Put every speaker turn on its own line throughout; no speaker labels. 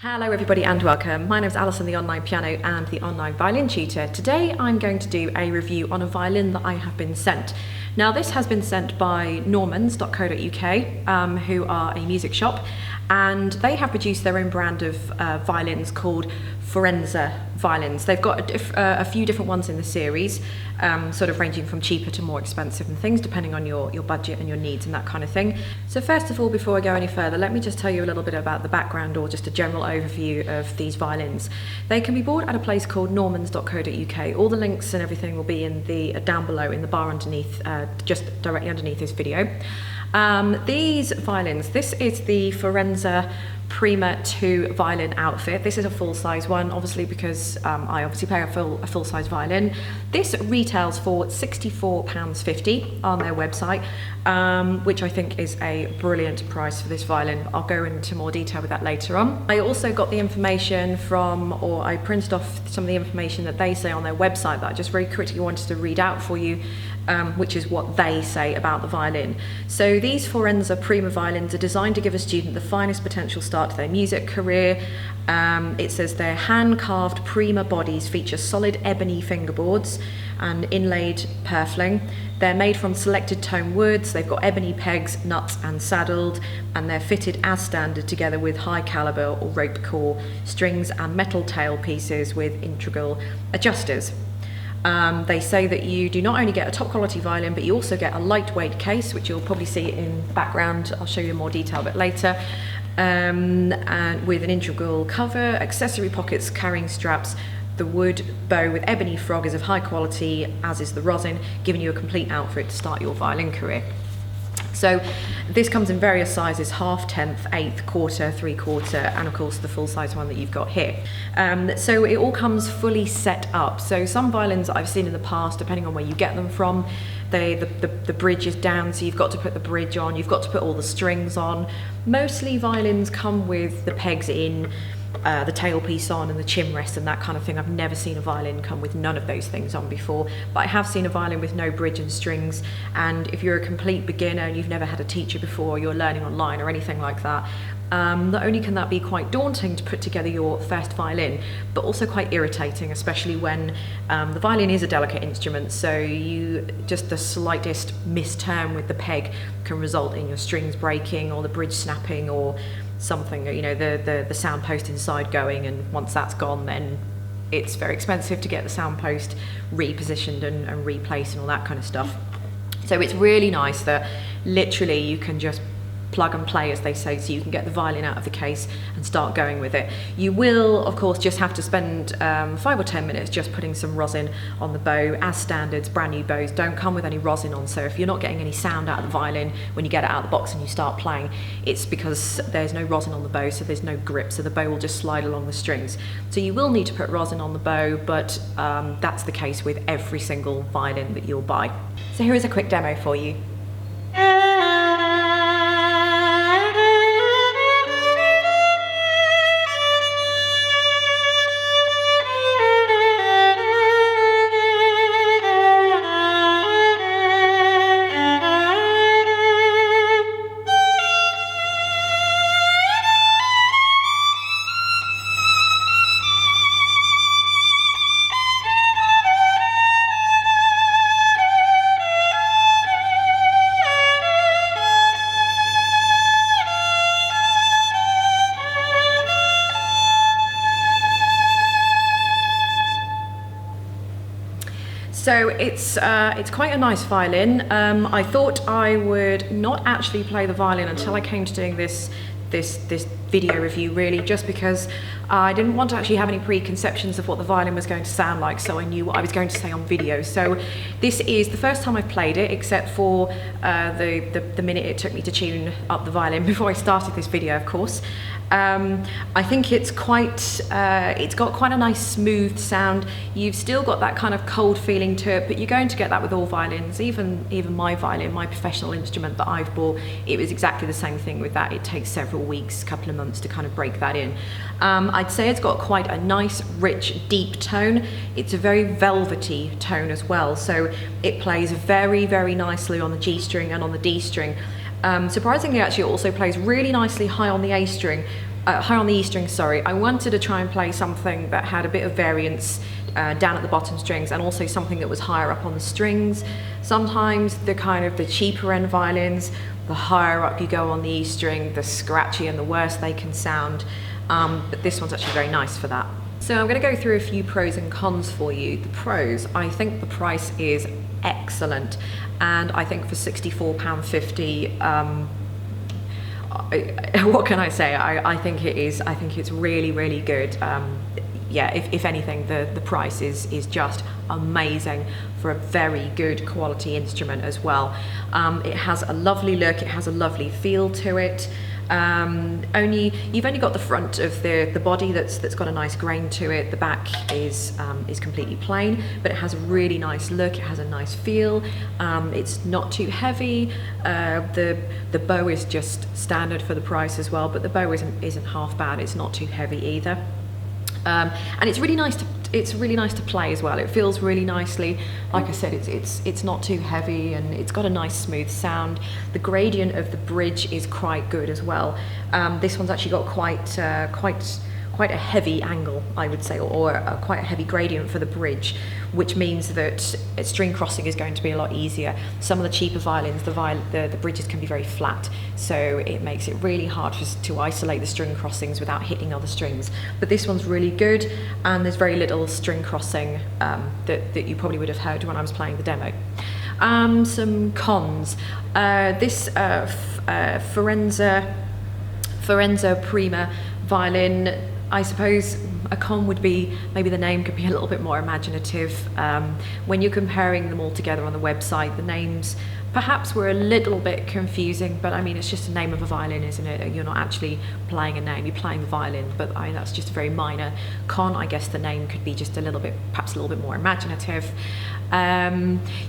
Hello everybody and welcome. My name is Alison, the online piano and the online violin tutor. Today I'm going to do a review on a violin that I have been sent. Now this has been sent by normans.co.uk, who are a music shop, and they have produced their own brand of violins called Forenza violins. They've got a few different ones in the series, sort of ranging from cheaper to more expensive and things, depending on your budget and your needs and that kind of thing. So first of all, before I go any further, let me just tell you a little bit about the background or just a general overview of these violins. They can be bought at a place called normans.co.uk. All the links and everything will be in the down below in the bar underneath, just directly underneath this video. These violins, this is the Forenza PRIMA 2 violin outfit. This is a full-size one, obviously, because I obviously play a full-size violin. This retails for £64.50 on their website, which I think is a brilliant price for this violin. I'll go into more detail with that later on. I also got the information from, or I printed off some of the information that they say on their website that I just very quickly wanted to read out for you, which is what they say about the violin. So these Forenza PRIMA violins are designed to give a student the finest potential start to their music career. It says their hand-carved Prima bodies feature solid ebony fingerboards and inlaid purfling. They're made from selected tone woods, they've got ebony pegs, nuts and saddled, and they're fitted as standard together with high caliber or rope core strings and metal tail pieces with integral adjusters. They say that you do not only get a top quality violin, but you also get a lightweight case, which you'll probably see in the background. I'll show you more detail a bit later. And with an integral cover, accessory pockets, carrying straps. The wood bow with ebony frog is of high quality, as is the rosin, giving you a complete outfit to start your violin career. So this comes in various sizes: half, tenth, eighth, quarter, 3/4, and of course the full size one that you've got here. So it all comes fully set up. So some violins that I've seen in the past, depending on where you get them from, the bridge is down, so you've got to put the bridge on, you've got to put all the strings on. Mostly violins come with the pegs in, the tailpiece on and the chin rest and that kind of thing. I've never seen a violin come with none of those things on before, but I have seen a violin with no bridge and strings. And if you're a complete beginner and you've never had a teacher before, you're learning online or anything like that, not only can that be quite daunting to put together your first violin, but also quite irritating, especially when the violin is a delicate instrument, so just the slightest misturn with the peg can result in your strings breaking or the bridge snapping or something, you know, the sound post inside going, and once that's gone, then it's very expensive to get the sound post repositioned and replaced and all that kind of stuff. So it's really nice that literally you can just plug and play, as they say, so you can get the violin out of the case and start going with it. You will, of course, just have to spend 5 or 10 minutes just putting some rosin on the bow. As standards, brand new bows don't come with any rosin on, so if you're not getting any sound out of the violin when you get it out of the box and you start playing, it's because there's no rosin on the bow, so there's no grip, so the bow will just slide along the strings. So you will need to put rosin on the bow, but that's the case with every single violin that you'll buy. So here is a quick demo for you. So it's quite a nice violin. I thought I would not actually play the violin until I came to doing this video review, really, just because I didn't want to actually have any preconceptions of what the violin was going to sound like, so I knew what I was going to say on video. So this is the first time I've played it, except for the minute it took me to tune up the violin before I started this video, of course. I think it's got quite a nice smooth sound. You've still got that kind of cold feeling to it, but you're going to get that with all violins. Even my violin, my professional instrument that I've bought, it was exactly the same thing with that. It takes several weeks, couple of months to kind of break that in. I'd say it's got quite a nice, rich, deep tone. It's a very velvety tone as well, so it plays very, very nicely on the G string and on the D string. Surprisingly, actually, it also plays really nicely high on the A string, higher on the E string, sorry. I wanted to try and play something that had a bit of variance down at the bottom strings, and also something that was higher up on the strings. Sometimes the cheaper end violins, the higher up you go on the E string, the scratchy and the worse they can sound. But this one's actually very nice for that. So I'm going to go through a few pros and cons for you. The pros, I think the price is excellent, and I think for £64.50, what can I say? I think it is. I think it's really, really good. Yeah, if anything, the price is just amazing for a very good quality instrument as well. It has a lovely look. It has a lovely feel to it. You've only got the front of the body that's got a nice grain to it. The back is completely plain, but it has a really nice look. It has a nice feel. It's not too heavy. The bow is just standard for the price as well, but the bow isn't half bad. It's not too heavy either. And it's really nice to play as well. It feels really nicely. Like I said, it's not too heavy, and it's got a nice smooth sound. The gradient of the bridge is quite good as well. This one's actually got quite a heavy angle, I would say, or quite a heavy gradient for the bridge, which means that string crossing is going to be a lot easier. Some of the cheaper violins, the bridges can be very flat, so it makes it really hard to isolate the string crossings without hitting other strings. But this one's really good, and there's very little string crossing that you probably would have heard when I was playing the demo. Some cons. This Forenza PRIMA Violin, I suppose a con would be maybe the name could be a little bit more imaginative. When you're comparing them all together on the website, the names perhaps were a little bit confusing, but I mean, it's just the name of a violin, isn't it? You're not actually playing a name, you're playing the violin, but that's just a very minor con. I guess the name could be just perhaps a little bit more imaginative.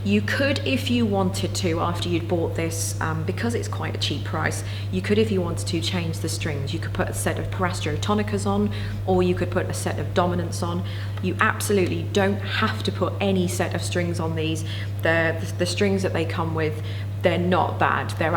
You could, if you wanted to, after you'd bought this, because it's quite a cheap price, you could, if you wanted to, change the strings. You could put a set of parastratonicas on, or you could put a set of dominants on. You absolutely don't have to put any set of strings on these. The strings that they come with, they're not bad. They're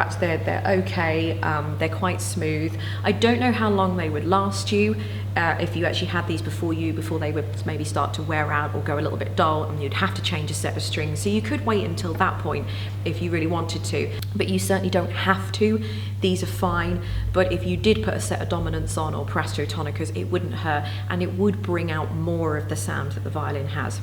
okay. They're quite smooth. I don't know how long they would last you if you actually had these before they would maybe start to wear out or go a little bit dull, and you'd have to change a set of strings. So you could wait until that point if you really wanted to, but you certainly don't have to. These are fine, but if you did put a set of dominants on or parastratonicas, it wouldn't hurt, and it would bring out more of the sound that the violin has.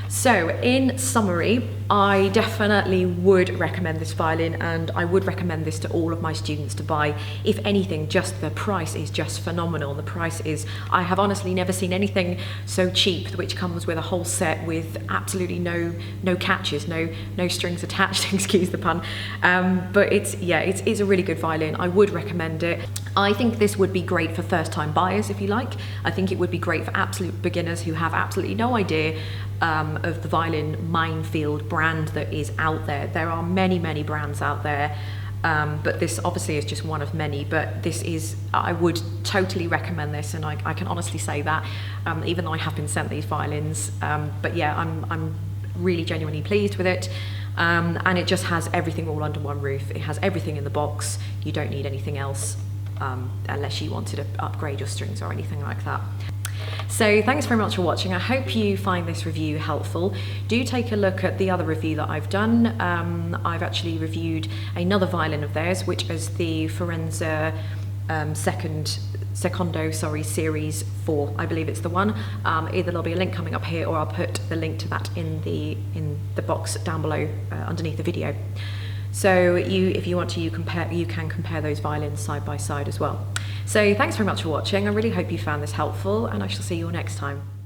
So in summary, I definitely would recommend this violin, and I would recommend this to all of my students to buy. If anything, just the price is just phenomenal. The price is, I have honestly never seen anything so cheap, which comes with a whole set with absolutely no catches, no strings attached, excuse the pun. But it's a really good violin. I would recommend it. I think this would be great for first-time buyers, if you like. I think it would be great for absolute beginners who have absolutely no idea of the violin minefield brand that is out there. There are many brands out there, but this obviously is just one of many. But this is, I would totally recommend this, and I can honestly say that, even though I have been sent these violins. But yeah, I'm really genuinely pleased with it. And it just has everything all under one roof. It has everything in the box. You don't need anything else, unless you wanted to upgrade your strings or anything like that. So thanks very much for watching. I hope you find this review helpful. Do take a look at the other review that I've done. I've actually reviewed another violin of theirs, which is the Forenza Secondo Series 4. I believe it's the one. Either there'll be a link coming up here, or I'll put the link to that in the box down below underneath the video. So if you want to, you can compare those violins side by side as well. So thanks very much for watching. I really hope you found this helpful, and I shall see you all next time.